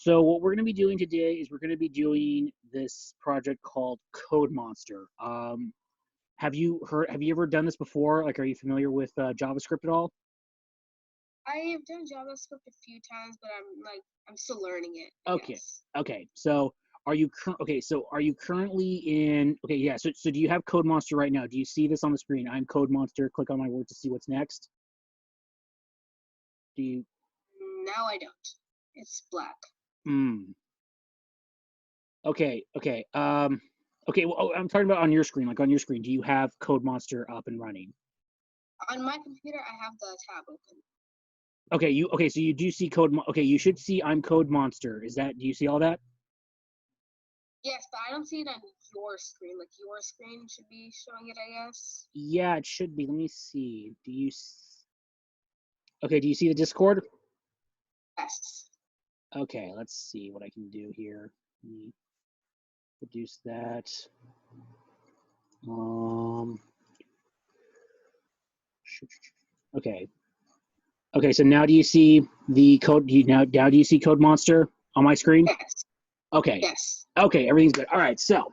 So what we're going to be doing today is we're going to be doing this project called Code Monster. Have you ever done this before? Like, are you familiar with JavaScript at all? I've done JavaScript a few times, but I'm still learning it. Okay. Yes. Okay. So are you currently in? Okay. Yeah. So do you have Code Monster right now? Do you see this on the screen? I'm Code Monster. Click on my word to see what's next. Do you? Now I don't. It's black. Okay. Okay. Okay. Well, I'm talking about on your screen. Like on your screen, do you have Code Monster up and running? On my computer, I have the tab open. Okay. So you do see Code. Okay. You should see I'm Code Monster. Do you see all that? Yes, but I don't see it on your screen. Like your screen should be showing it, I guess. Yeah, it should be. Let me see. Okay, do you see the Discord? Yes. Okay, let's see what I can do here. Let me reduce that. Okay. Okay, so now do you see the code? Now do you see Code Monster on my screen? Yes. Okay. Yes. Okay, everything's good. All right, so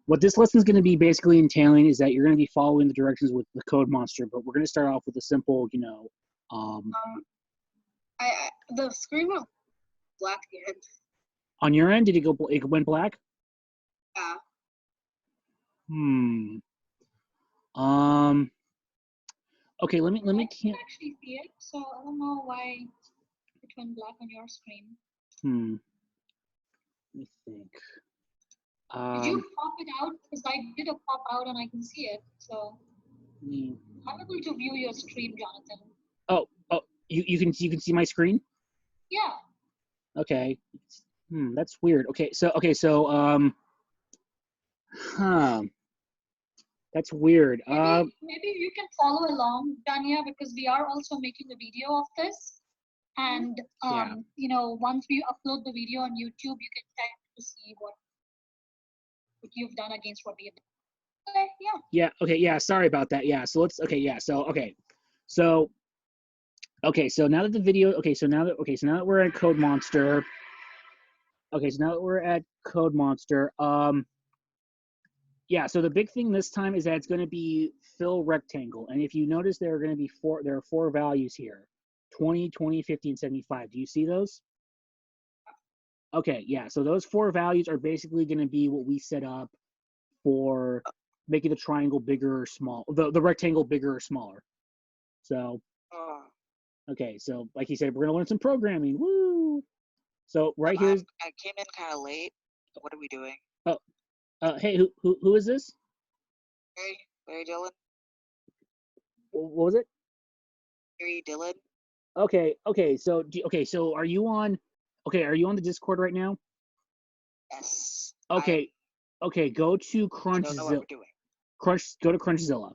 what this lesson is going to be basically entailing is that you're going to be following the directions with the Code Monster, but we're going to start off with a simple, the screen went black again. On your end, did it go? It went black. Yeah. Okay, let me. I can actually see it, so I don't know why it went black on your screen. Let me think. Did you pop it out? Because I did a pop out and I can see it. So I'm able to view your screen, Jonathan. Oh, you can see my screen? Yeah. Okay. That's weird. That's weird. Maybe you can follow along, Dania, because we are also making a video of this. And once we upload the video on YouTube, you can check to see what you've done against what we have done. Okay, yeah. Yeah, okay, yeah, sorry about that. Yeah, so let's so now that the video so now that we're at Code Monster. Okay, so now that we're at Code Monster, yeah, so the big thing this time is that it's going to be fill rectangle. And if you notice, there are four values here: 20, 20, 50, and 75. Do you see those? Okay, yeah, so those four values are basically going to be what we set up for making the triangle bigger or small, the rectangle bigger or smaller. So, okay, so like you said, we're going to learn some programming. Woo! So right here. I came in kind of late. What are we doing? Oh, hey, who is this? Hey, Larry Dillon. What was it? Larry Dillon. Okay. So are you on? Okay, are you on the Discord right now? Yes. Okay. Okay, go to Crunchzilla. I don't know what we're doing. Go to Crunchzilla.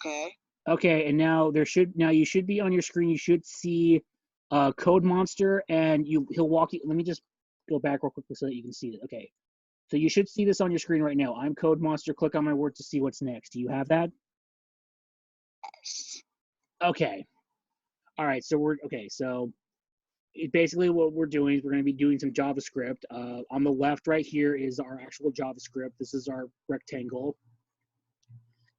Okay. Okay, and now you should be on your screen. You should see Code Monster, and he'll walk you. Let me just go back real quickly so that you can see it. Okay, so you should see this on your screen right now. I'm Code Monster. Click on my word to see what's next. Do you have that? Yes. Okay. All right. So basically what we're doing is we're going to be doing some JavaScript. On the left right here is our actual JavaScript. This is our rectangle.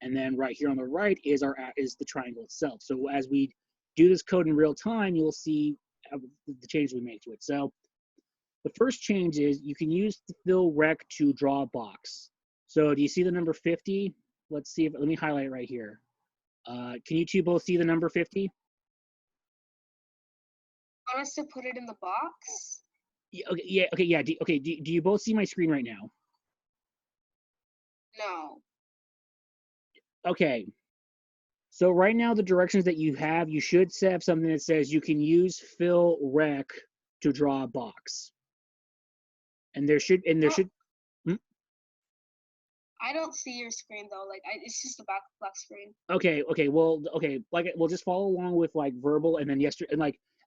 And then right here on the right is the triangle itself. So as we do this code in real time, you'll see the changes we make to it. So the first change is you can use the fill rec to draw a box. So do you see the number 50? Let me highlight it right here. Can you two both see the number 50? Want us to put it in the box? Yeah. Do you both see my screen right now? No. Okay. So right now, the directions that you should have something that says you can use fill rec to draw a box. And there should. I don't see your screen though. Like it's just a black screen. Okay. Well, we'll just follow along with like verbal, and then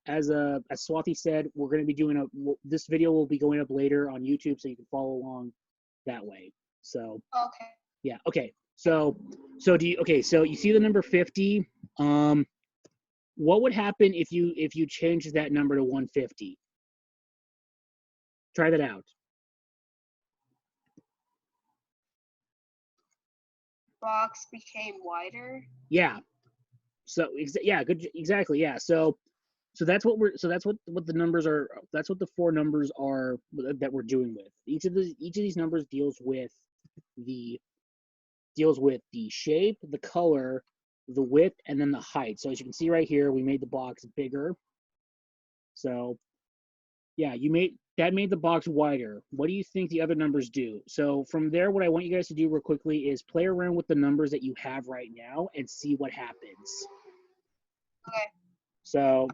as Swati said, we're going to be doing this video will be going up later on YouTube, so you can follow along that way. So. Okay. Yeah. Okay. So you see the number 50? what would happen if you changed that number to 150? Try that out. Box became wider. Yeah. So yeah, good, exactly. Yeah. So that's what what the numbers are. That's what the four numbers are that we're doing with. Each of these numbers deals with the shape, the color, the width, and then the height. So as you can see right here, we made the box bigger. So yeah, that made the box wider. What do you think the other numbers do? So from there, what I want you guys to do real quickly is play around with the numbers that you have right now and see what happens. Okay. So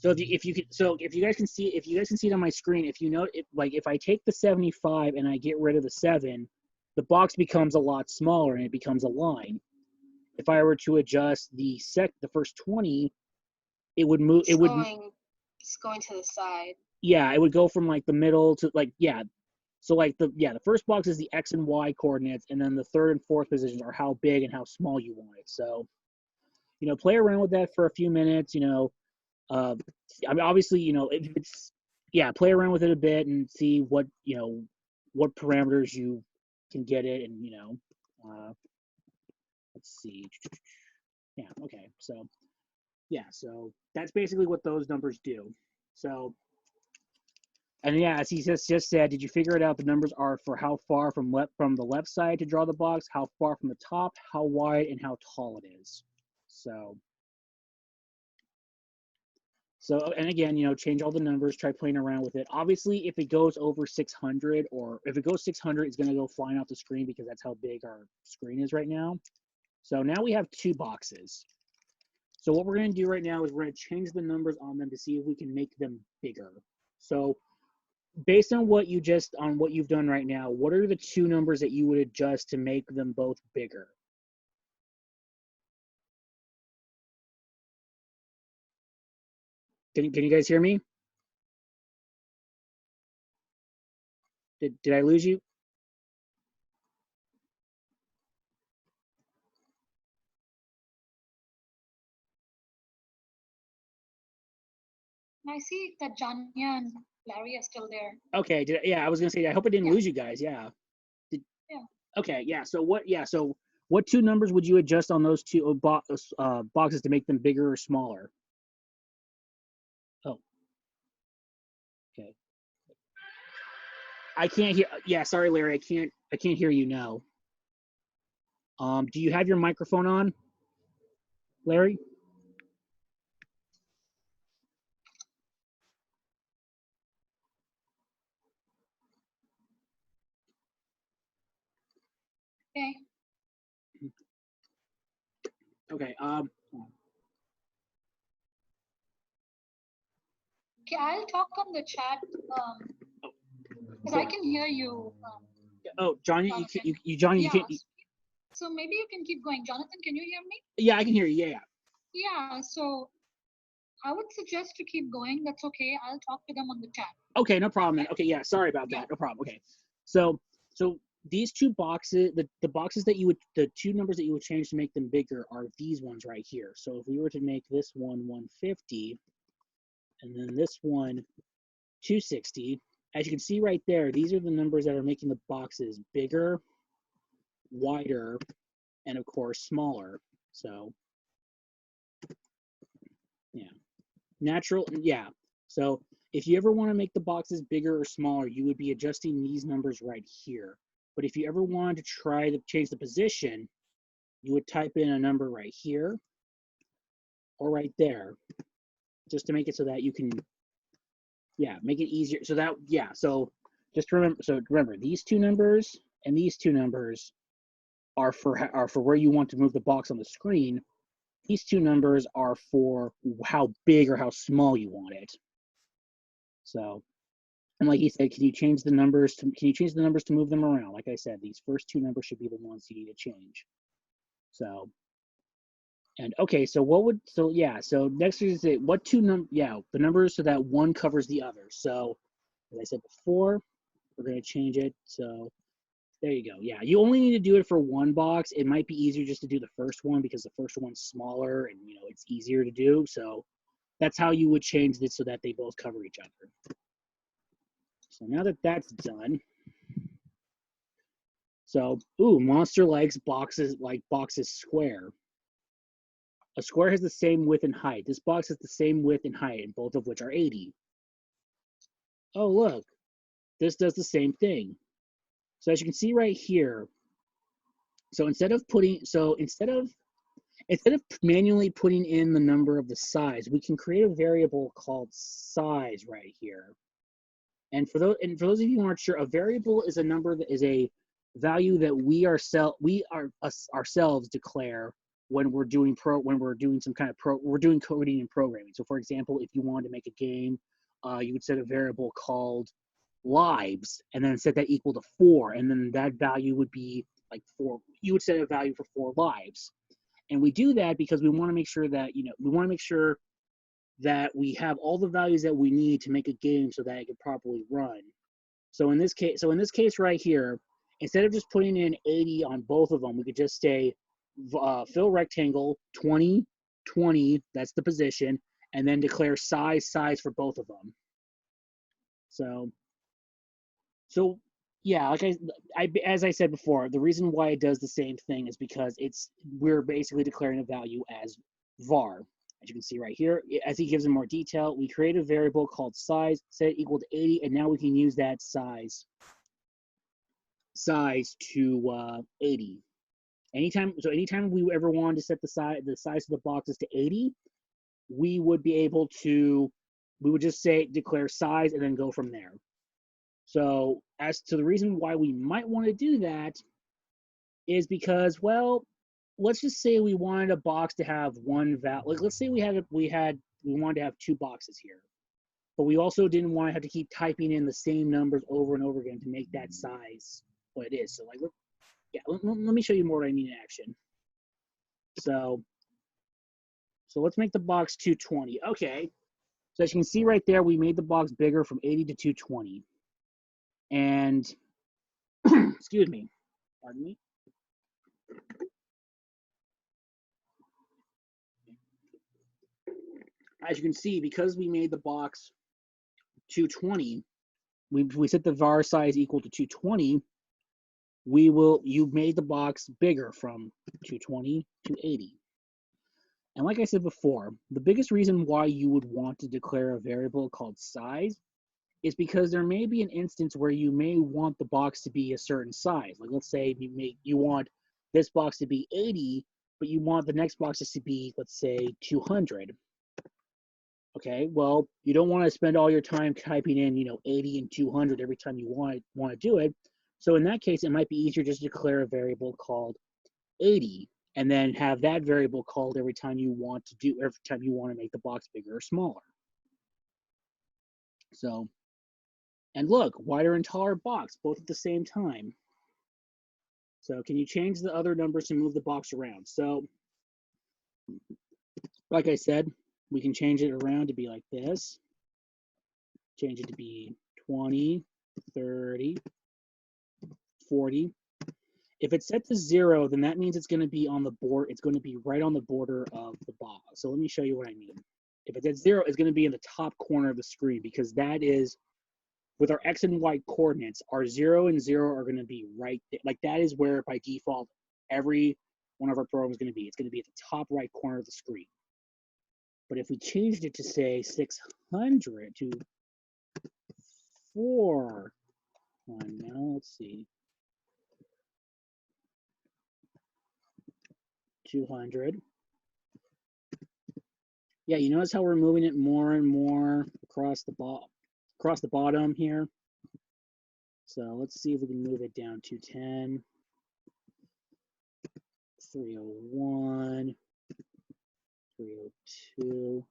if you guys can see it on my screen, if you know, if I take the 75 and I get rid of the 7, the box becomes a lot smaller and it becomes a line. If I were to adjust the first 20, it would move. It's going to the side. Yeah, it would go from like the middle to like, yeah. So like the first box is the X and Y coordinates, and then the third and fourth positions are how big and how small you want it. So, play around with that for a few minutes. I mean, obviously, play around with it a bit and see what parameters you can get it, and let's see. Yeah, okay. So, yeah, so that's basically what those numbers do. So, and yeah, as he just said, did you figure it out? The numbers are for how far from the left side to draw the box, how far from the top, how wide, and how tall it is. So, and again, change all the numbers, try playing around with it. Obviously, if it goes over 600, or if it goes 600, it's going to go flying off the screen because that's how big our screen is right now. So now we have 2 boxes. So what we're going to do right now is we're going to change the numbers on them to see if we can make them bigger. So based on what you've done right now, what are the 2 numbers that you would adjust to make them both bigger? Can you guys hear me? Did I lose you? I see that Janya and Larry are still there. Okay. I was gonna say, I hope I didn't lose you guys. Yeah. Yeah. Okay. Yeah. So what 2 numbers would you adjust on those 2 boxes to make them bigger or smaller? Oh. Okay. I can't hear. Yeah. Sorry, Larry. I can't hear you now. Do you have your microphone on, Larry? Okay. Okay. Okay, I'll talk on the chat because I can hear you. Oh, Johnny, Johnny, you can't. So maybe you can keep going. Jonathan, can you hear me? Yeah, I can hear you. Yeah. Yeah. So I would suggest to keep going. That's okay. I'll talk to them on the chat. Okay, no problem. Then. Okay, yeah, sorry about that. Yeah. No problem. Okay, so these 2 boxes, the boxes that the 2 numbers that you would change to make them bigger are these ones right here. So if we were to make this one 150, and then this one 260, as you can see right there, these are the numbers that are making the boxes bigger, wider, and of course smaller. So yeah. So if you ever want to make the boxes bigger or smaller, you would be adjusting these numbers right here. But if you ever wanted to try to change the position, you would type in a number right here or right there, just to make it so that you can, make it easier. So that, so just remember these 2 numbers and these 2 numbers are for where you want to move the box on the screen. These 2 numbers are for how big or how small you want it. So, and like he said, can you change the numbers to move them around? Like I said, these first 2 numbers should be the ones you need to change. So, and okay, so next is it, what 2 the numbers so that one covers the other. So, as I said before, we're going to change it. So, There you go. Yeah, you only need to do it for one box. It might be easier just to do the first one because the first one's smaller and it's easier to do. So that's how you would change this so that they both cover each other. So now that that's done, so monster likes boxes square. A square has the same width and height. This box has the same width and height, and both of which are 80. Oh look, this does the same thing. So as you can see right here, so instead of manually putting in the number of the size, we can create a variable called size right here. And for those of you who aren't sure, a variable is a number that is a value that we ourselves declare when we're doing we're doing coding and programming. So for example, if you wanted to make a game, you would set a variable called lives and then set that equal to 4, and then that value would be like 4. You would set a value for 4 lives. And we do that because we want to make sure that we have all the values that we need to make a game so that it can properly run. So in this case right here, instead of just putting in 80 on both of them, we could just say fill rectangle 20, 20, that's the position, and then declare size for both of them. So yeah, like as I said before, the reason why it does the same thing is because we're basically declaring a value as var. As you can see right here, as he gives it more detail, we create a variable called size, set it equal to 80, and now we can use that size to 80. Anytime we ever wanted to set the size of the boxes to 80, we would just declare size and then go from there. So as to the reason why we might want to do that is because, well, let's just say we wanted a box to have one value. Like, let's say we wanted to have 2 boxes here, but we also didn't want to have to keep typing in the same numbers over and over again to make that size what it is. So like, let me show you more what I mean in action. So let's make the box 220. Okay. So as you can see right there, we made the box bigger from 80 to 220. And excuse me, pardon me. As you can see, because we made the box 220, we set the var size equal to 220. You made the box bigger from 220 to 80. And like I said before, the biggest reason why you would want to declare a variable called size is because there may be an instance where you may want the box to be a certain size. Like, let's say you want this box to be 80, but you want the next boxes to be, let's say, 200. Okay, well, you don't want to spend all your time typing in, 80 and 200 every time you want to do it. So in that case, it might be easier just to declare a variable called 80, and then have that variable called every time you want to make the box bigger or smaller. So, and look, wider and taller box, both at the same time. So can you change the other numbers to move the box around? So, like I said, we can change it around to be like this. Change it to be 20, 30, 40. If it's set to 0, then that means it's going to be on the board. It's going to be right on the border of the box. So let me show you what I mean. If it's at 0, it's going to be in the top corner of the screen, because that is, with our X and Y coordinates, our 0 and 0 are going to be right there. Like, that is where by default every one of our programs is going to be. It's going to be at the top right corner of the screen. But if we changed it to, say, 600 to 4, now let's see, 200. Yeah, you notice how we're moving it more and more across the bottom here. So let's see if we can move it down to 210, 301, 302.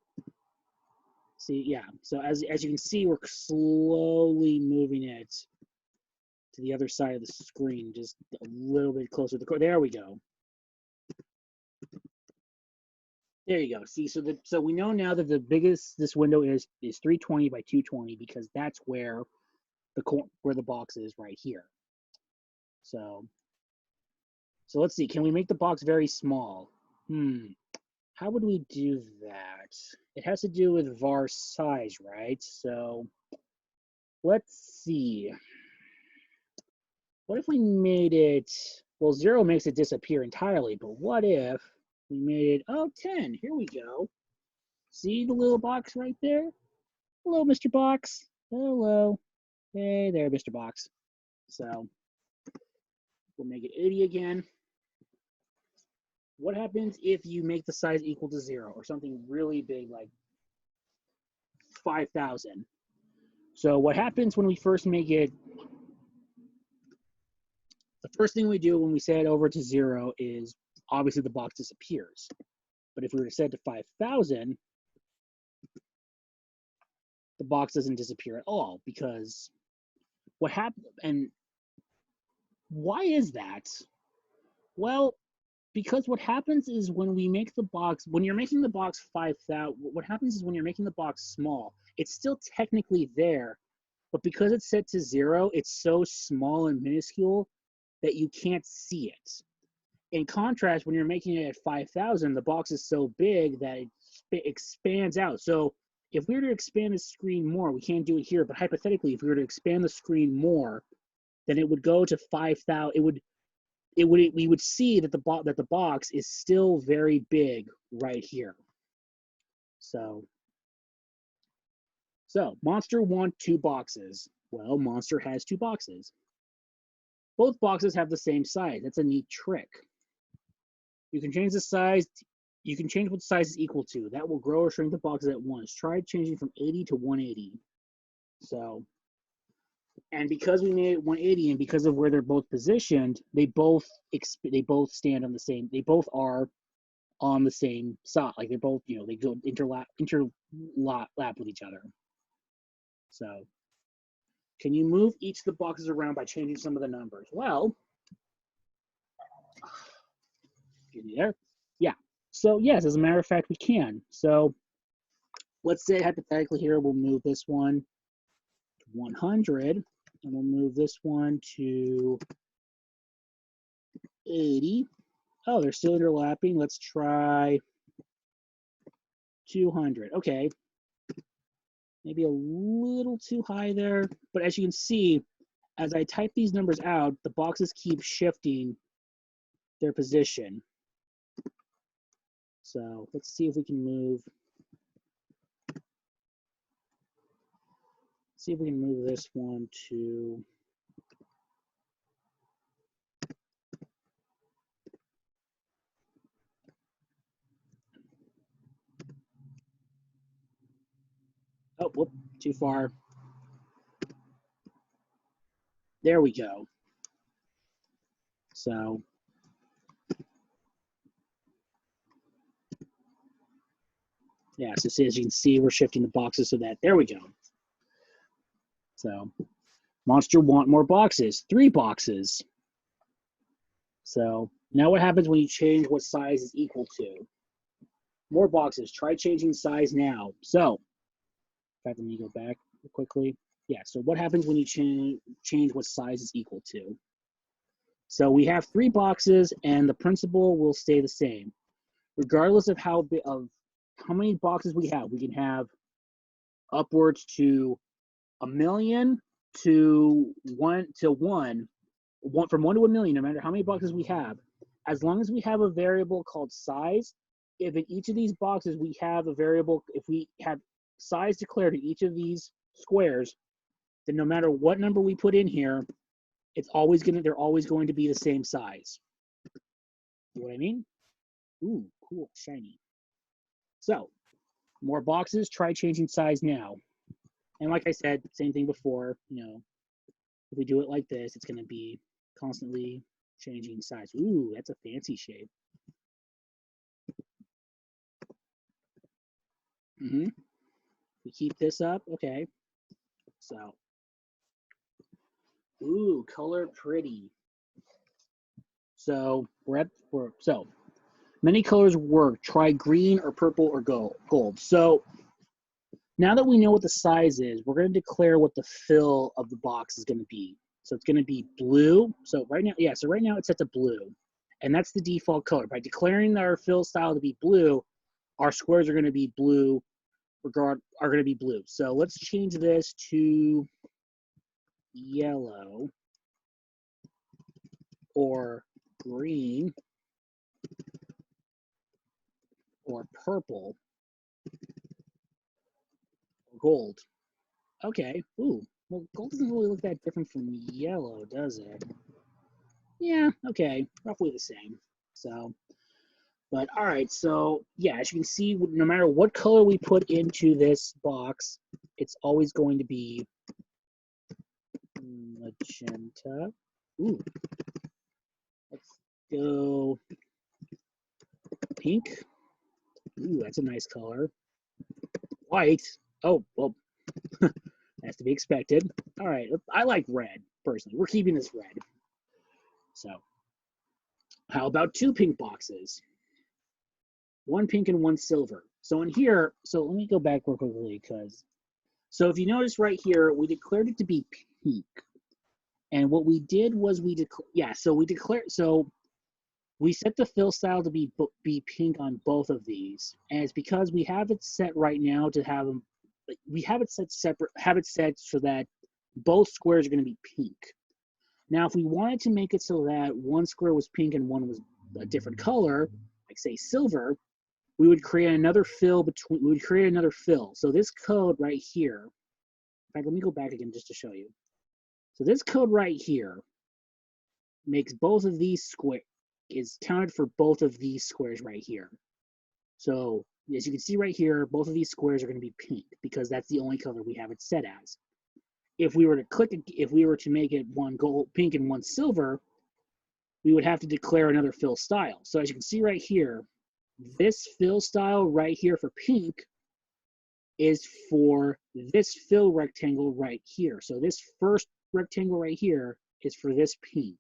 See, yeah. So as you can see, we're slowly moving it to the other side of the screen, just a little bit closer to the core. There we go. There you go. See, so we know now that the biggest this window is 320 by 220, because that's where the box is right here. So let's see, can we make the box very small? How would we do that? It has to do with var size, right? So let's see. What if we made it, well, 0 makes it disappear entirely, but what if we made it, 10, here we go. See the little box right there? Hello, Mr. Box. Hello. Hey there, Mr. Box. So we'll make it 80 again. What happens if you make the size equal to 0 or something really big like 5,000? So what happens when we first make it, the first thing we do when we set it over to 0 is obviously the box disappears. But if we were to set it to 5,000, the box doesn't disappear at all, because what happened, and why is that? Well, because what happens is when we make the box, when you're making the box 5,000, what happens is when you're making the box small, it's still technically there, but because it's set to 0, it's so small and minuscule that you can't see it. In contrast, when you're making it at 5,000, the box is so big that it expands out. So if we were to expand the screen more, we can't do it here, but hypothetically, if we were to expand the screen more, then it would go to 5,000. We would see that the box is still very big right here. So Monster want 2 boxes. Well, Monster has 2 boxes. Both boxes have the same size. That's a neat trick. You can change the size. You can change what size is equal to. That will grow or shrink the boxes at once. Try changing from 80 to 180. So, and because we made it 180, and because of where they're both positioned, they both stand on the same. They both are on the same side. Like they're both, they go interlap with each other. So, can you move each of the boxes around by changing some of the numbers? Well, there. Yeah. So yes, as a matter of fact, we can. So let's say hypothetically here, we'll move this one to 100, and we'll move this one to 80. Oh, they're still overlapping. Let's try 200. Okay. Maybe a little too high there. But as you can see, as I type these numbers out, the boxes keep shifting their position. So let's see if we can move. See if we can move this one to. Oh, whoop, too far. There we go. So yeah, so as you can see, we're shifting the boxes so that, there we go. So Monster want more boxes, 3 boxes. So now what happens when you change what size is equal to? More boxes, try changing size now. So, in fact, let me go back quickly. Yeah, so what happens when you change what size is equal to? So we have 3 boxes and the principal will stay the same. Regardless of how many boxes we can have upwards to 1,000,000 to 1 to 1, from 1 to 1,000,000, no matter how many boxes we have, as long as we have a variable called size. If in each of these boxes we have a variable, if we have size declared in each of these squares, then no matter what number we put in here, they're always going to be the same size. You know what I mean? Ooh, cool, shiny. So, more boxes, try changing size now. And like I said, same thing before, if we do it like this, it's going to be constantly changing size. Ooh, that's a fancy shape. We keep this up, okay. So, ooh, color pretty. So so many colors work. Try green or purple or gold. So now that we know what the size is, we're going to declare what the fill of the box is going to be. So it's going to be blue. So right now, yeah, so right now it's set to blue. And that's the default color. By declaring our fill style to be blue, our squares are going to be blue, are going to be blue. So let's change this to yellow or green or purple or gold. Okay, ooh, well, gold doesn't really look that different from yellow, does it? Yeah, okay, roughly the same. So, but all right, so yeah, as you can see, no matter what color we put into this box, it's always going to be magenta. Ooh, let's go pink. Ooh, that's a nice color. White. Oh, well, that's to be expected. All right, I like red, personally. We're keeping this red. So, how about 2 pink boxes? 1 pink and 1 silver. So in here, so let me go back real quickly because, so if you notice right here, we declared it to be pink. And what we did was we set the fill style to be pink on both of these. And it's because we have it set right now to have them, we have it set separate, have it set so that both squares are going to be pink. Now, if we wanted to make it so that one square was pink and one was a different color, like say silver, we would create another fill between, we would create another fill. So this code right here, in fact, let me go back again just to show you. So this code right here makes both of these square, is counted for both of these squares right here. So as you can see right here, both of these squares are going to be pink because that's the only color we have it set as. If we were to click it, if we were to make it one gold, pink and one silver, we would have to declare another fill style. So as you can see right here, this fill style right here for pink is for this fill rectangle right here. So this first rectangle right here is for this pink.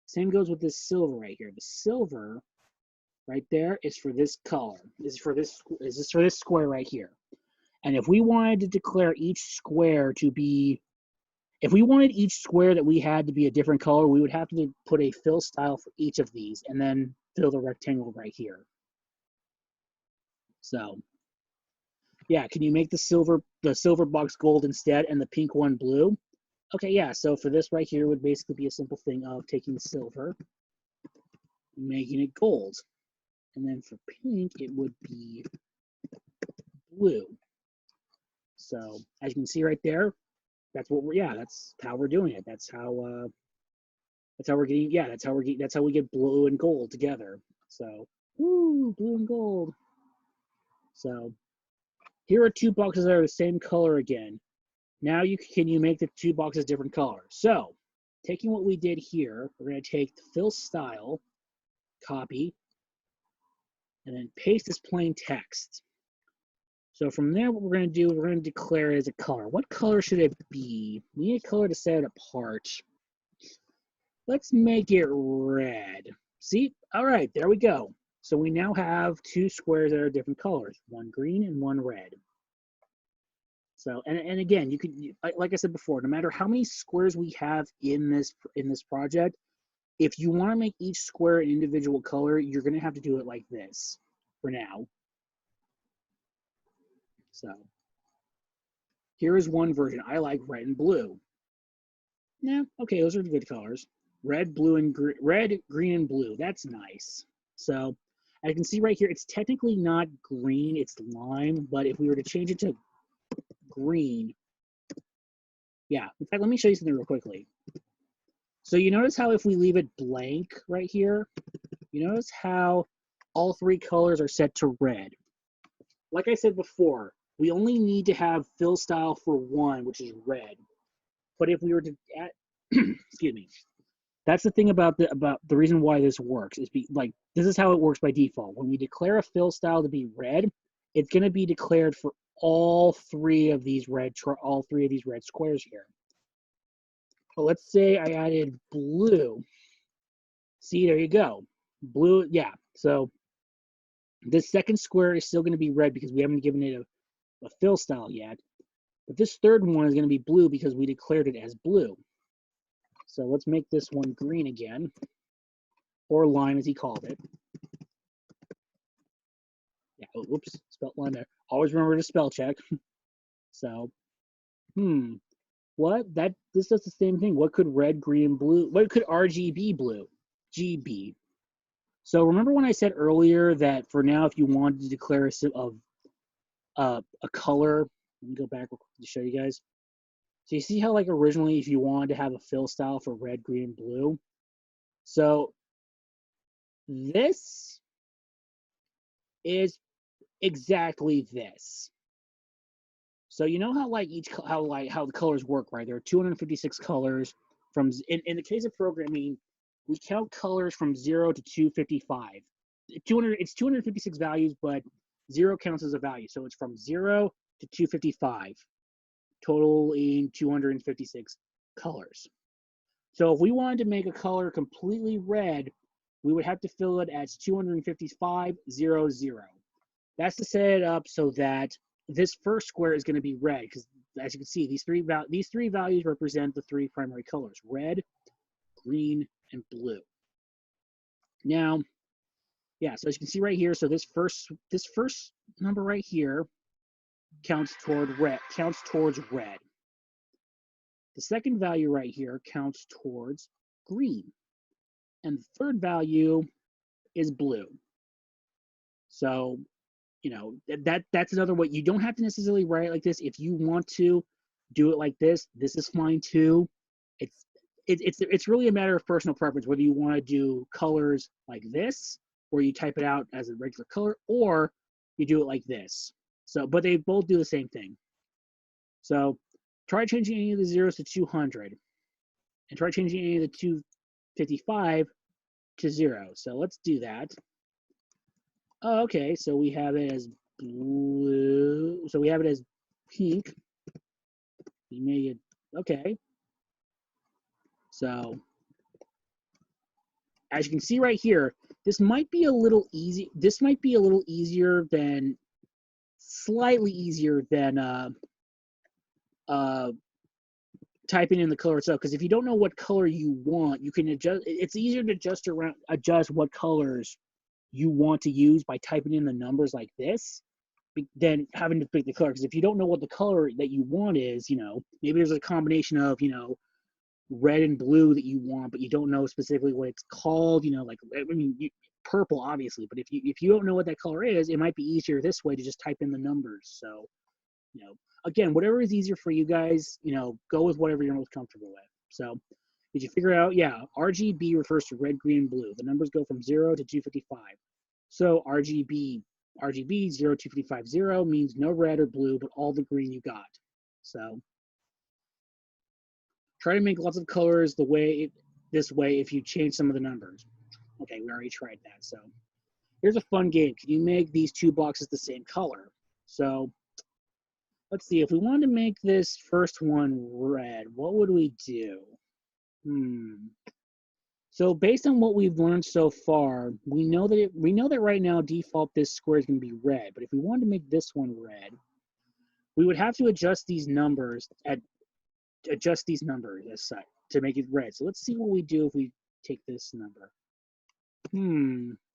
Same goes with this silver right here. The silver right there is for this color. Is for this square right here. And if we wanted to declare each square to be, if we wanted each square that we had to be a different color, we would have to put a fill style for each of these and then fill the rectangle right here. So yeah, can you make the silver box gold instead and the pink one blue? Okay, yeah, so for this right here would basically be a simple thing of taking the silver, making it gold. And then for pink, it would be blue. So as you can see right there, that's what that's how we're doing it. That's how we're getting, that's how we get blue and gold together. So, woo, blue and gold. So here are 2 boxes that are the same color again. Now can you make the 2 boxes different colors? So taking what we did here, we're going to take the fill style, copy, and then paste this plain text. So from there, what we're going to do, we're going to declare it as a color. What color should it be? We need a color to set it apart. Let's make it red. See? All right, there we go. So we now have 2 squares that are different colors, one green and one red. So, and again, you could, like I said before, no matter how many squares we have in this project, if you want to make each square an individual color, you're going to have to do it like this for now. So here is one version. I like red and blue. Yeah, okay, those are good colors. Red, blue, and red, green, and blue. That's nice. So I can see right here, it's technically not green, it's lime, but if we were to change it to green, yeah, in fact, let me show you something real quickly. So you notice how if we leave it blank right here, you notice how all 3 colors are set to red. Like I said before, we only need to have fill style for one, which is red. But if we were to add, excuse me, that's the thing about the reason why this works is this is how it works by default. When we declare a fill style to be red, it's going to be declared for all 3 of these red squares here. So let's say I added blue. See, there you go. Blue, yeah. So this second square is still going to be red because we haven't given it a fill style yet. But this third one is going to be blue because we declared it as blue. So let's make this one green again, or lime as he called it. Yeah, oh, oops, spelt line there. Always remember to spell check. So, this does the same thing. What could red, green, blue, what could RGB blue? GB. So remember when I said earlier that for now, if you wanted to declare a color, let me go back real quick to show you guys. So you see how like originally if you wanted to have a fill style for red, green, blue. So this is exactly this. So you know how like how the colors work, right? There are 256 colors from in the case of programming, we count colors from 0 to 255. 256 values, but 0 counts as a value. So it's from 0 to 255, totaling 256 colors. So if we wanted to make a color completely red, we would have to fill it as 255,000. That's to set it up so that this first square is going to be red, because as you can see, these three values represent the three primary colors: red, green, and blue. Now, yeah, so as you can see right here, so this first number right here counts towards red. The second value right here counts towards green, and the third value is blue. So, you know, that's another way. You don't have to necessarily write it like this. If you want to do it like this is fine too. It's really a matter of personal preference whether you want to do colors like this, where you type it out as a regular color, or you do it like this. So, but they both do the same thing. So, try changing any of the zeros to 200, and try changing any of the 255 to 0. So let's do that. Oh, okay, so we have it as blue. So we have it as pink. We made it, okay. So as you can see right here, this might be a little easy. This might be a little easier than, slightly easier than typing in the color itself. Because if you don't know what color you want, you can adjust. It's easier to adjust what colors you want to use by typing in the numbers like this than having to pick the color. Because if you don't know what the color that you want is, you know, maybe there's a combination of, you know, red and blue that you want, but you don't know specifically what it's called, you know, like, I mean, purple obviously, but if you don't know what that color is, it might be easier this way to just type in the numbers. So, you know, again, whatever is easier for you guys, you know, go with whatever you're most comfortable with. So did you figure out? Yeah, RGB refers to red, green, and blue. The numbers go from 0 to 255. So RGB 02550 means no red or blue, but all the green you got. So try to make lots of colors this way if you change some of the numbers. Okay, we already tried that. So here's a fun game. Can you make these two boxes the same color? So let's see. If we wanted to make this first one red, what would we do? So based on what we've learned so far, we know that right now default this square is going to be red. But if we wanted to make this one red, we would have to adjust these numbers as such to make it red. So let's see what we do if we take this number. A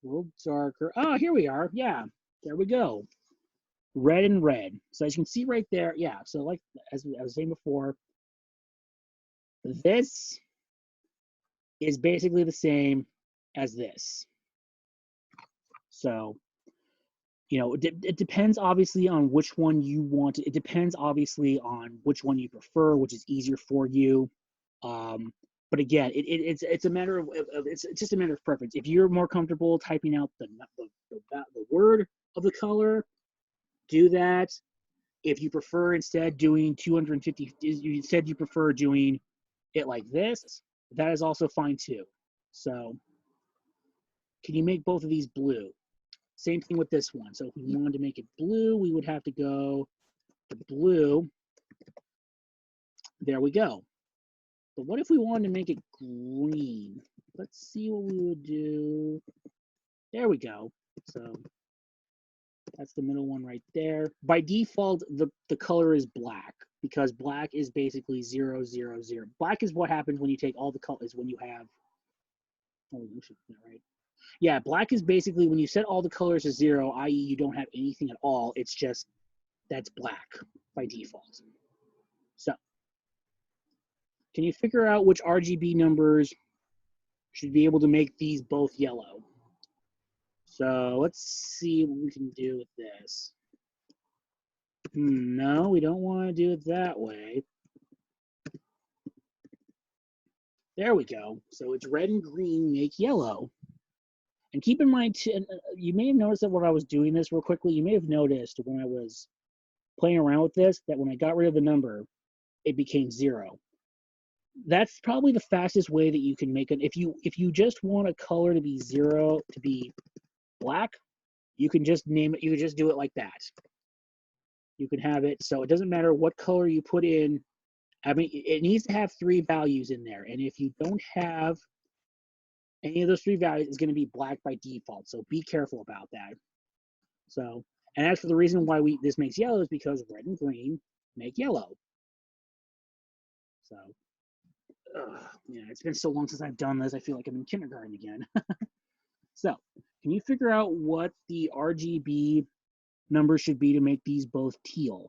little darker. Oh, here we are. Yeah, there we go. Red and red. So as you can see right there, yeah. So like as I was saying before, this is basically the same as this. So, you know, it depends obviously on which one you want. It depends obviously on which one you prefer, which is easier for you. But again, it's a matter of it's just a matter of preference. If you're more comfortable typing out the word of the color, do that. If you prefer instead doing 250, you prefer doing it like this, that is also fine too. So can you make both of these blue? Same thing with this one. So if we wanted to make it blue, we would have to go to blue. There we go. But what if we wanted to make it green? Let's see what we would do. There we go. So that's the middle one right there. By default, the color is black. because black is basically 0, 0, 0. Black is what happens when you take all the colors, when you have, oh, right? Yeah, black is basically when you set all the colors to 0, i.e. you don't have anything at all, it's just, that's black by default. So, can you figure out which RGB numbers should be able to make these both yellow? So let's see what we can do with this. No, we don't want to do it that way. There we go. So it's red and green make yellow. And keep in mind, you may have noticed that when I was doing this real quickly, you may have noticed when I was playing around with this, that when I got rid of the number, it became 0. That's probably the fastest way that you can make it. If you just want a color to be 0, to be black, you can just name it, you can just do it like that. You can have it, so it doesn't matter what color you put in. I mean, it needs to have 3 values in there, and if you don't have any of those 3 values, it's going to be black by default, so be careful about that. So, and as for the reason why this makes yellow is because red and green make yellow. So, yeah, it's been so long since I've done this, I feel like I'm in kindergarten again. So, can you figure out what the RGB number should be to make these both teal?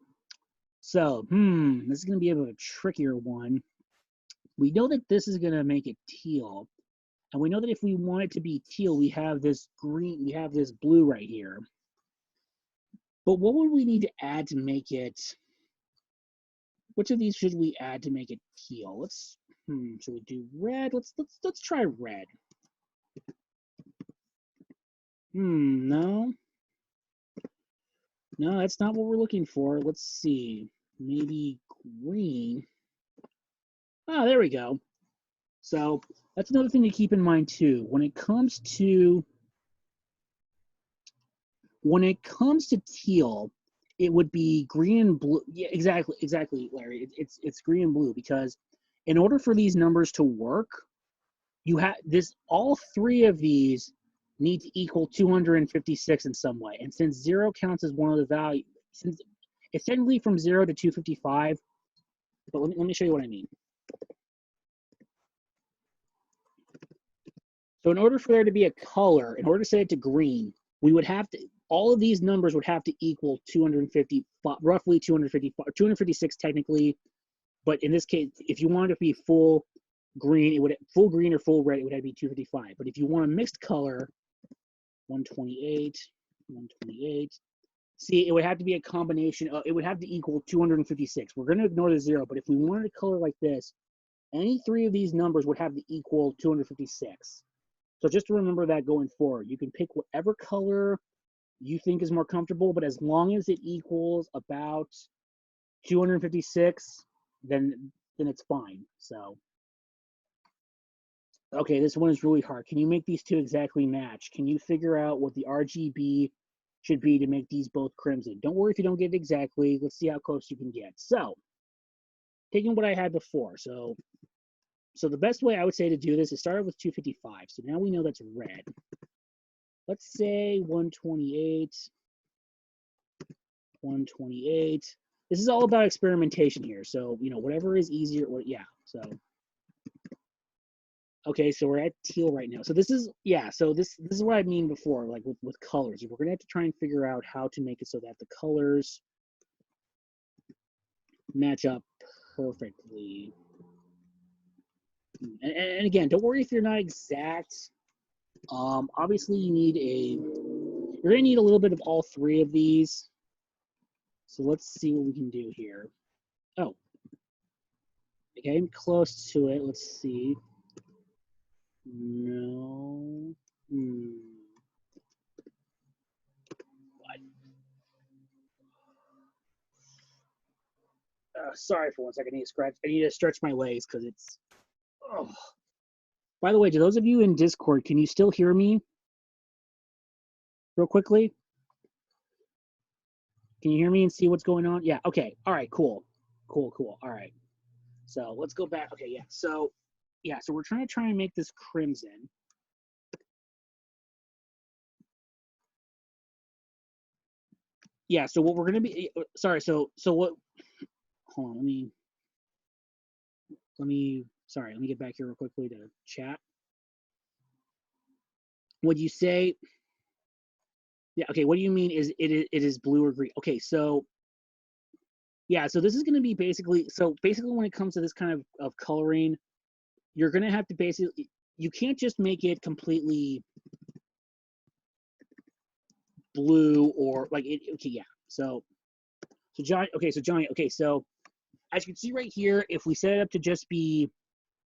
So, this is going to be a bit of a trickier one. We know that this is going to make it teal. And we know that if we want it to be teal, we have this green, we have this blue right here. But what would we need to add to make it, which of these should we add to make it teal? Let's, should we do red? Let's try red. No. No, that's not what we're looking for. Let's see. Maybe green. Ah, there we go. So that's another thing to keep in mind too. When it comes to teal, it would be green and blue. Yeah, exactly, Larry. It's green and blue because in order for these numbers to work, you have all 3 of these need to equal 256 in some way. And since 0 counts as one of the values, since it's technically from 0 to 255, but let me show you what I mean. So in order for there to be a color, in order to set it to green, we would have to, all of these numbers would have to equal 250, roughly 255, 256 technically. But in this case, if you wanted to be full green, it would full green or full red, it would have to be 255. But if you want a mixed color, 128, 128. See, it would have to be a combination of, it would have to equal 256. We're going to ignore the 0, but if we wanted a color like this, any 3 of these numbers would have to equal 256. So just to remember that going forward, you can pick whatever color you think is more comfortable, but as long as it equals about 256, then it's fine. So, okay, this one is really hard. Can you make these 2 exactly match? Can you figure out what the RGB should be to make these both crimson? Don't worry if you don't get it exactly. Let's see how close you can get. So, taking what I had before. So the best way I would say to do this is start with 255. So now we know that's red. Let's say 128, 128. This is all about experimentation here. So, whatever is easier, so. Okay, so we're at teal right now. So this is, so this is what I mean before, like with colors. We're gonna have to try and figure out how to make it so that the colors match up perfectly. And again, don't worry if you're not exact. Obviously you're gonna need a little bit of all 3 of these. So let's see what we can do here. Oh, okay, I'm close to it. Let's see. No. What? Sorry for one second. I need to stretch my legs because it's. Oh. By the way, to those of you in Discord, can you still hear me? Real quickly. Can you hear me and see what's going on? Yeah. Okay. All right. Cool. All right. So let's go back. Okay. Yeah. So we're trying to make this crimson. Yeah. So what we're gonna be. Sorry. So what? hold on, sorry, let me get back here real quickly to chat. Would you say, yeah, okay, what do you mean it is blue or green? Okay, so, yeah, so this is going to be basically when it comes to this kind of coloring, you're going to have to basically, you can't just make it completely blue or like it, okay, yeah. So Johnny, so as you can see right here, if we set it up to just be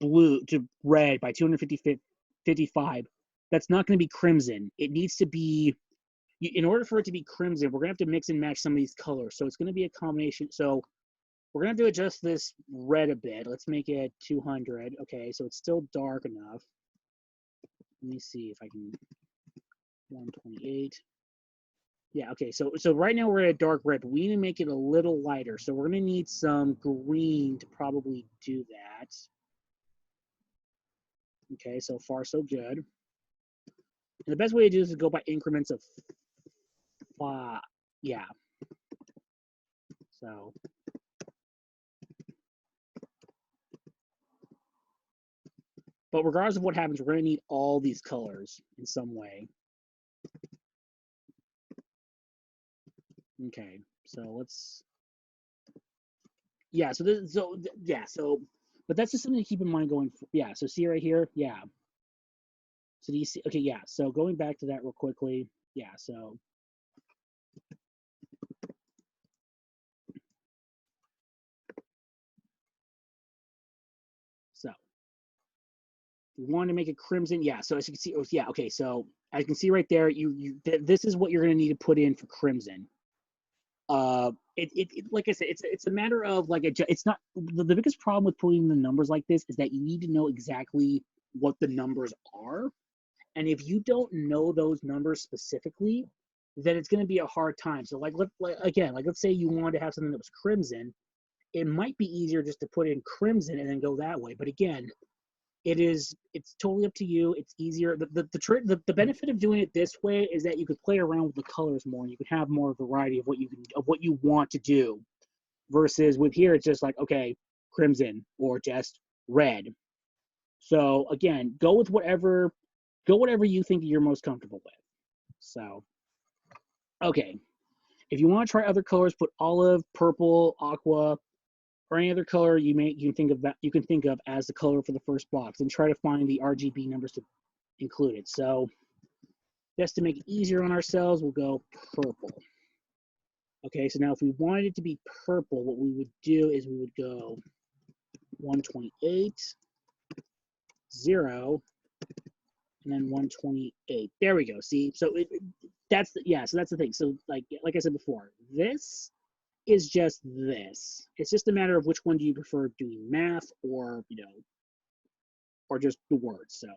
blue to red by 255, that's not going to be crimson. It needs to be, in order for it to be crimson, we're going to have to mix and match some of these colors. So it's going to be a combination. So we're going to have to adjust this red a bit. Let's make it 200. Okay, so it's still dark enough. Let me see if I can, 128. Yeah, okay, so right now we're at a dark red, but we need to make it a little lighter. So we're going to need some green to probably do that. Okay, so far so good. And the best way to do this is go by increments of 5. Yeah. So. But regardless of what happens, we're going to need all these colors in some way. Okay, so let's. Yeah, but that's just something to keep in mind going. Yeah, so see right here, yeah. So do you see? Okay, yeah. So going back to that real quickly, yeah. So. So. We want to make it crimson, yeah. So as you can see, yeah. Okay, so as you can see right there, this is what you're going to need to put in for crimson. Like I said, it's a matter of like it's not the biggest problem with putting the numbers like this is that you need to know exactly what the numbers are, and if you don't know those numbers specifically, then it's going to be a hard time. So like let's say you wanted to have something that was crimson, it might be easier just to put in crimson and then go that way. But again, it's totally up to you. It's easier. The benefit of doing it this way is that you could play around with the colors more. And you can have more variety of what you want to do, versus with here it's just like, okay, crimson or just red. So again, go with whatever you think you're most comfortable with. So okay, if you want to try other colors, put olive, purple, aqua, or any other color you can think of as the color for the first box, and try to find the RGB numbers to include it. So just to make it easier on ourselves, we'll go purple. Okay, so now if we wanted it to be purple, what we would do is we would go 128, 0, and then 128. There we go. See, so so that's the thing. So like I said before, this is just this. It's just a matter of which one do you prefer doing, math or, or just the words. So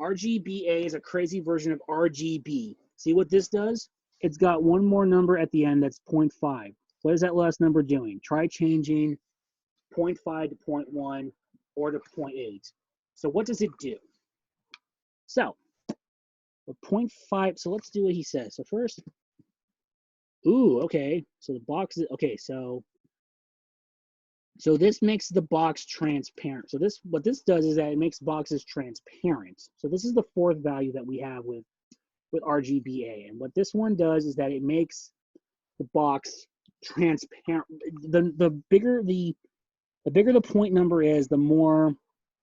RGBA is a crazy version of RGB. See what this does? It's got one more number at the end that's 0.5. What is that last number doing? Try changing 0.5 to 0.1 or to 0.8. So what does it do? So 0.5, so let's do what he says. So first, ooh, okay. So the box is, okay, so this makes the box transparent. So what this does is that it makes boxes transparent. So this is the fourth value that we have with RGBA. And what this one does is that it makes the box transparent. The bigger the point number is, the more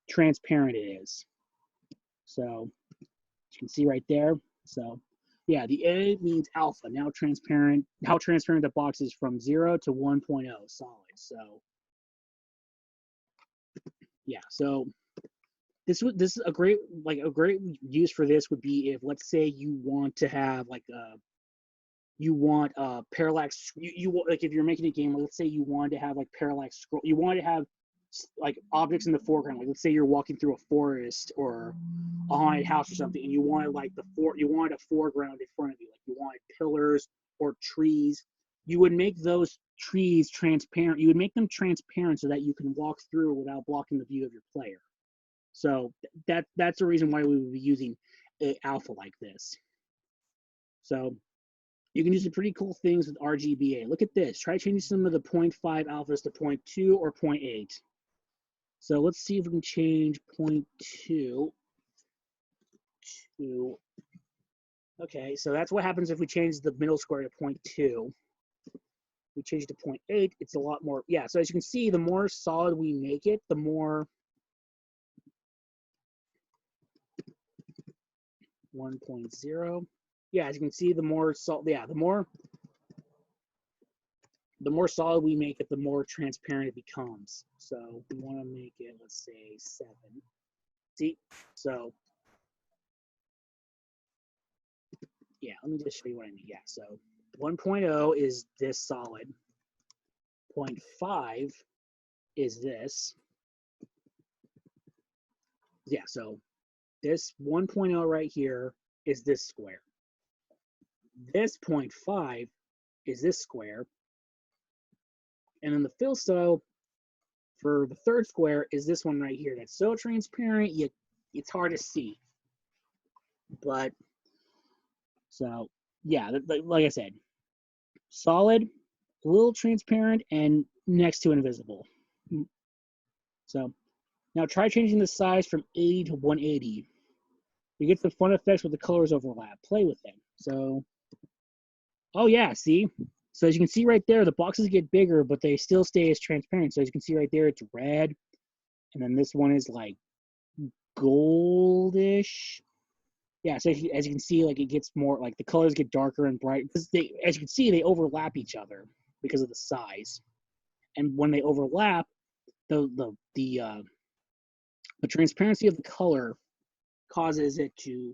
transparent it is. So you can see right there. So yeah, the A means alpha. Now transparent, how transparent the box is from 0 to 1.0 solid. So yeah, so this is a great use for this would be if, let's say, you want to have parallax, like if you're making a game, let's say you wanted to have like parallax scroll, you wanted to have like objects in the foreground, like let's say you're walking through a forest or a haunted house or something, and you wanted a foreground in front of you, like you wanted pillars or trees. You would make those trees transparent. You would make them transparent so that you can walk through without blocking the view of your player. So that's the reason why we would be using alpha like this. So You can do some pretty cool things with RGBA. Look at this. Try changing some of the 0.5 alphas to 0.2 or 0.8. So let's see if we can change 0.2 to, okay, so that's what happens if we change the middle square to 0.2. We change it to 0.8, it's a lot more, yeah, so as you can see, the more solid we make it, the more 1.0. Yeah, as you can see, the more solid, yeah, the more solid we make it, the more transparent it becomes. So we want to make it, let's say 7. See, so yeah, let me just show you what I mean. Yeah, so 1.0 is this solid. 0.5 is this. Yeah, so this 1.0 right here is this square. This 0.5 is this square. And then the fill style for the third square is this one right here. That's so transparent, it's hard to see. But, so, yeah, like I said, solid, a little transparent, and next to invisible. So, now try changing the size from 80 to 180. You get the fun effects with the colors overlap. Play with them. So, oh yeah, see? So as you can see right there, the boxes get bigger, but they still stay as transparent. So as you can see right there, it's red. And then this one is like goldish. Yeah, so as you can see, like it gets more, like the colors get darker and bright. Because they, as you can see, they overlap each other because of the size. And when they overlap, the transparency of the color causes it to,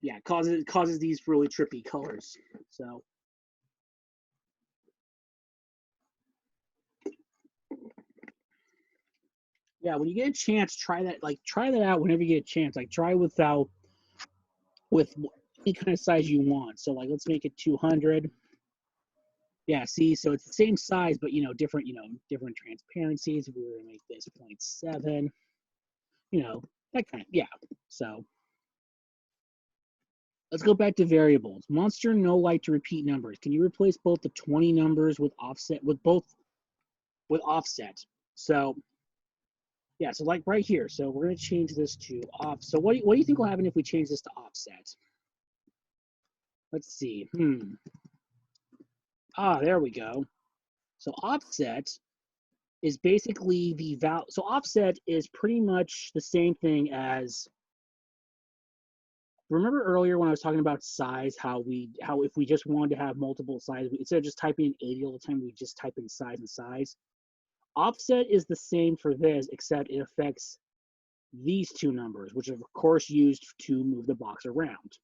yeah, causes these really trippy colors. So yeah, when you get a chance, try that. Like try that out whenever you get a chance. Like try with any kind of size you want. So like let's make it 200. Yeah, see, so it's the same size, but different, different transparencies. If we were to make this 0.7, that kind of, yeah. So let's go back to variables. Monster no like to repeat numbers. Can you replace both the 20 numbers with offset with offset? So yeah, so like right here. So we're gonna change this to off. So what do you think will happen if we change this to offset? Let's see. There we go. So offset is basically the value. So offset is pretty much the same thing as, remember earlier when I was talking about size, how if we just wanted to have multiple sizes, instead of just typing in 80 all the time, we just type in size and size. Offset is the same for this, except it affects these two numbers, which are of course used to move the box around.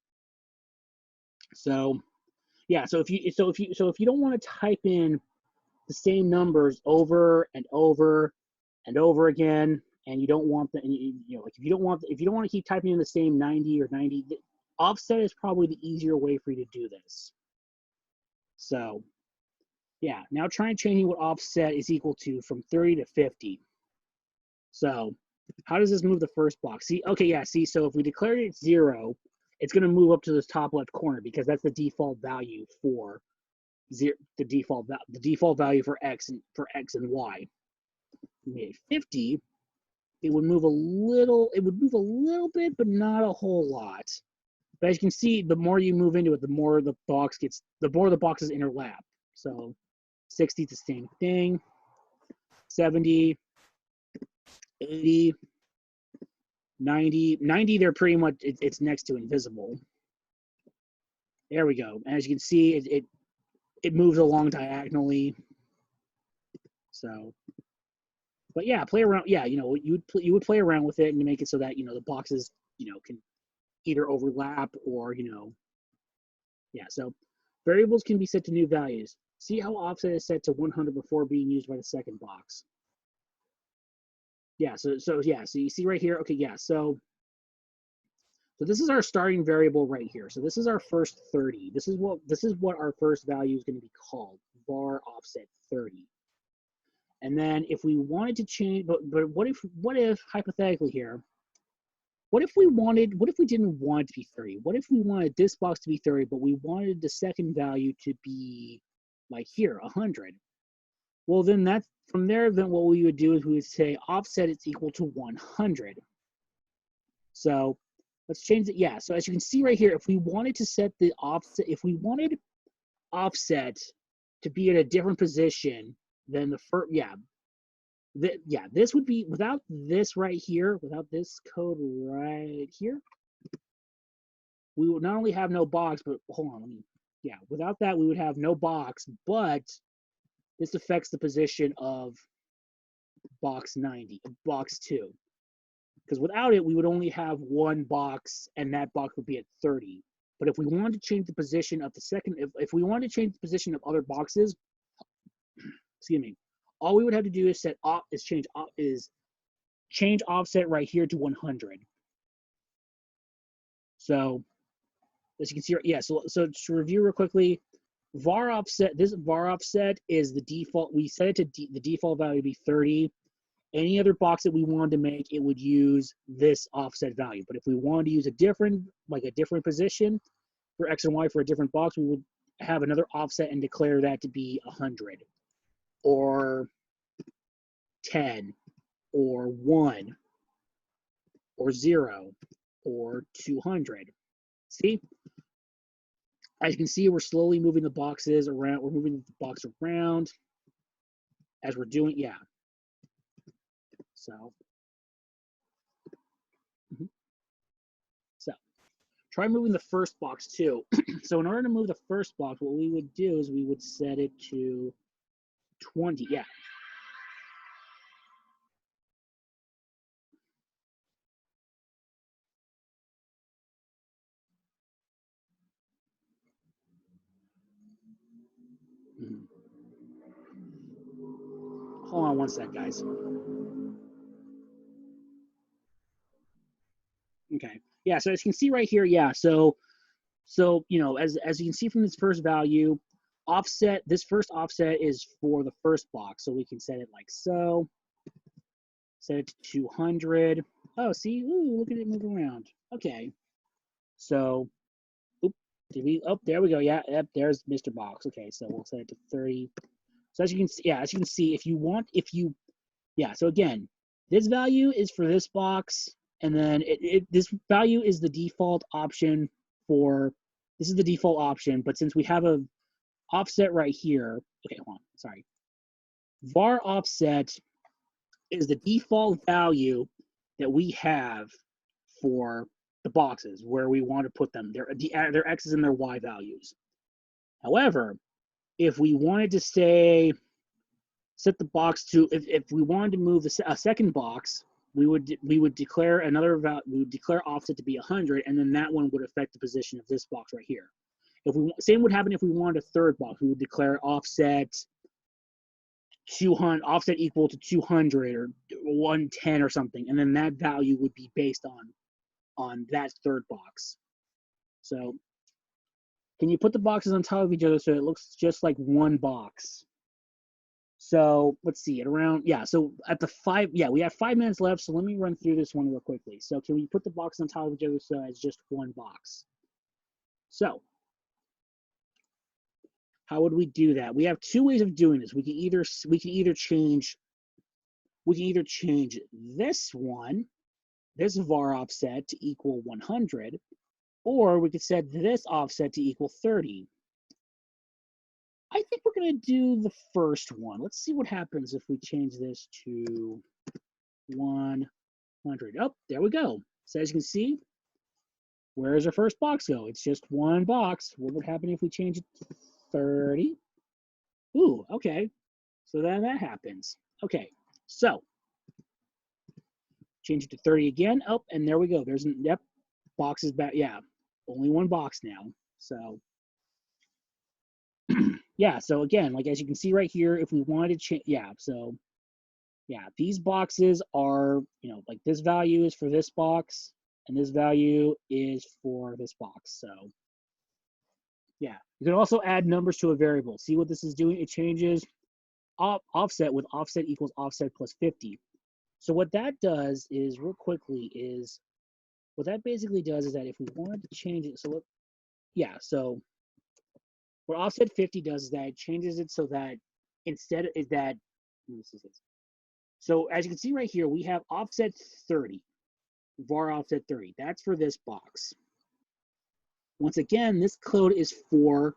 So yeah, so if you don't want to type in the same numbers over and over and over again, and you don't want like if you don't want to keep typing in the same 90 or 90, offset is probably the easier way for you to do this. So yeah, now try changing what offset is equal to from 30 to 50. So how does this move the first box? See, okay, yeah, see, so if we declare it 0, it's going to move up to the top left corner because that's the default value for the default value for x and y. We made 50, it would move a little bit, but not a whole lot. But as you can see, the more you move into it, the more the boxes interlap. So 60 is the same thing, 70, 80, 90, they're pretty much, it's next to invisible. There we go. And as you can see, it moves along diagonally. So, but yeah, play around. Yeah, you would play around with it and make it so that the boxes can either overlap or yeah. So variables can be set to new values. See how offset is set to 100 before being used by the second box. Yeah. So yeah. So you see right here. Okay. Yeah. So this is our starting variable right here. So this is our first 30. This is what our first value is going to be called, var offset 30. And then if we wanted to change, but what if hypothetically here, what if we didn't want it to be 30? What if we wanted this box to be 30, but we wanted the second value to be like here, 100? Well, then that's from there, then what we would do is we would say offset is equal to 100. So let's change it. Yeah, so as you can see right here, if we wanted to set the offset, if we wanted offset to be at a different position than the first, this would be, without this right here, without this code right here, we would not only have no box, but hold on, without that, we would have no box, but this affects the position of box 90, box 2. Because without it, we would only have one box, and that box would be at 30. But if we wanted to change the position of the second, if we wanted to change the position of other boxes, excuse me, all we would have to do is change offset right here to 100. So as you can see, yeah. So to review real quickly, var offset. This var offset is the default. We set it to the default value to be 30. Any other box that we wanted to make, it would use this offset value. But if we wanted to use a different position for X and Y for a different box, we would have another offset and declare that to be 100 or 10 or 1 or 0 or 200. See? As you can see, we're slowly moving the boxes around. We're moving the box around as we're doing, yeah. So, try moving the first box too. So in order to move the first box, what we would do is we would set it to 20. Yeah. Hold on one sec, guys. Okay. Yeah, so as you can see right here, yeah, so you know, as you can see from this first value, offset, this first offset is for the first box. So we can set it like so. Set it to 200. Oh, see, ooh, look at it move around. Okay. So, there we go. Yeah, yep, there's Mr. Box. Okay, so we'll set it to 30. So as you can see, so again, this value is for this box, and then this value is the default option for, this is the default option, but since we have a offset right here, okay, hold on, sorry. var offset is the default value that we have for the boxes where we want to put them, their X's and their Y values. However, if we wanted to say, set the box to, if we wanted to move a second box, we would declare another value, we would declare offset to be 100, and then that one would affect the position of this box right here. Same would happen if we wanted a third box. We would declare offset 200, offset equal to 200 or 110 or something, and then that value would be based on that third box. So can you put the boxes on top of each other so it looks just like one box? So let's see, at around, yeah, so at the we have 5 minutes left, so let me run through this one real quickly. So can we put the box on top of each other so it's just one box? So how would we do that? We have two ways of doing this. We can either change this one, this var offset to equal 100, or we could set this offset to equal 30. I think we're going to do the first one. Let's see what happens if we change this to 100. Oh, there we go. So as you can see, where does our first box go? It's just one box. What would happen if we change it to 30? Ooh, okay. So then that happens. Okay, so change it to 30 again. Oh, and there we go. There's, yep, box is back. Yeah, only one box now. So yeah, so again, like as you can see right here, if we wanted to change, yeah, so yeah, these boxes are, you know, like this value is for this box, and this value is for this box. So yeah, you can also add numbers to a variable. See what this is doing? It changes offset with offset equals offset plus 50. So what that does is, real quickly, is what that basically does is that if we wanted to change it, so look, yeah, so what offset 50 does is that it changes it so that instead is that, this is it. So as you can see right here, we have offset 30, var offset 30. That's for this box. Once again, this code is for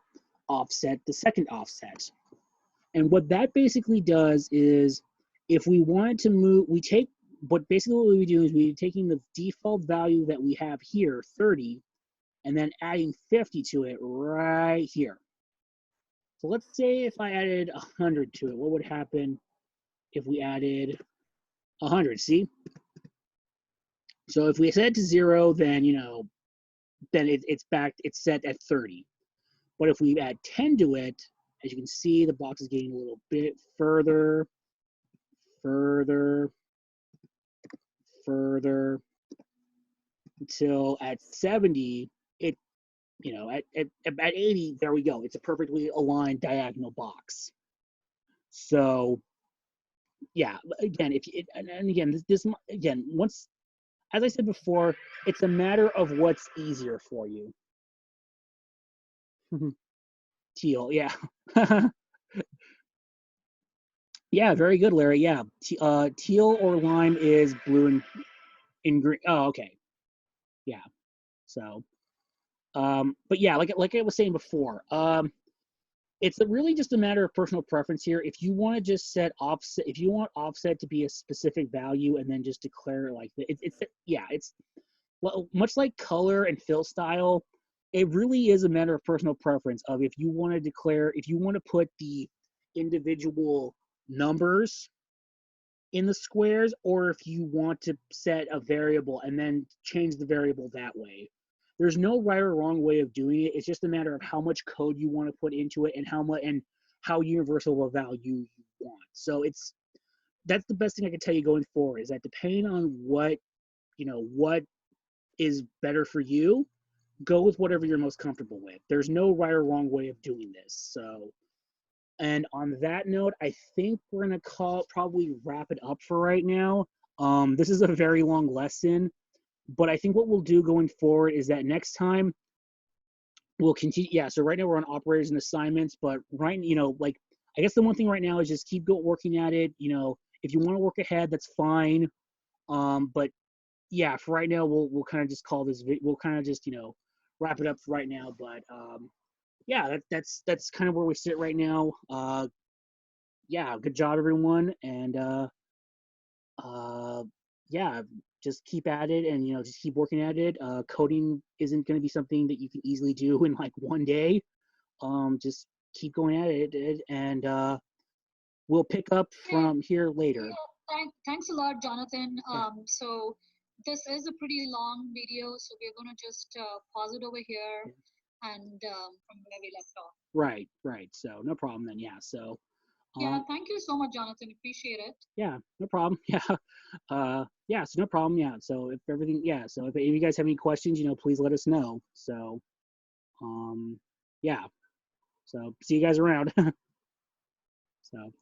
offset, the second offset. And what that basically does is if we wanted to move, we take, but basically what we do is we're taking the default value that we have here, 30, and then adding 50 to it right here. So let's say if I added 100 to it, what would happen if we added 100, see? So if we set it to 0, then, you know, then it's back, it's set at 30. But if we add 10 to it, as you can see, the box is getting a little bit further, until at 70, it, you know, at 80, there we go. It's a perfectly aligned diagonal box. So, yeah, again, if you, and again, this again, once, as I said before, it's a matter of what's easier for you. Teal, yeah. Yeah, very good, Larry. Yeah, teal or lime is blue and in green. Oh, okay. Yeah. So, but yeah, like I was saying before, it's really just a matter of personal preference here. If you want to just set offset, if you want offset to be a specific value and then just declare like it's yeah, it's much like color and fill style. It really is a matter of personal preference of if you want to declare, if you want to put the individual numbers in the squares, or if you want to set a variable and then change the variable that way. There's no right or wrong way of doing it. It's just a matter of how much code you want to put into it and how universal of a value you want. So that's the best thing I can tell you going forward is that depending on what, you know, what is better for you, go with whatever you're most comfortable with. There's no right or wrong way of doing this. So, and on that note, I think we're gonna probably wrap it up for right now. This is a very long lesson, but I think what we'll do going forward is that next time we'll continue. Yeah, so right now we're on operators and assignments, but right, you know, like I guess the one thing right now is just keep working at it. You know, if you want to work ahead, that's fine. But yeah, for right now, we'll kind of just call this. We'll kind of just, you know, wrap it up for right now. But yeah, that's kind of where we sit right now. Yeah, good job, everyone, and yeah, just keep at it, and you know, just keep working at it. Coding isn't going to be something that you can easily do in like one day. Just keep going at it, and we'll pick up from here later. Thanks a lot, Jonathan. So this is a pretty long video, so we're going to just pause it over here and from where we left off. Right. So no problem then. Yeah. So. Yeah, thank you so much, Jonathan. Appreciate it. Yeah, no problem. Yeah. Yeah, so no problem. Yeah. So if everything, yeah. So if you guys have any questions, you know, please let us know. So, yeah. So see you guys around. So.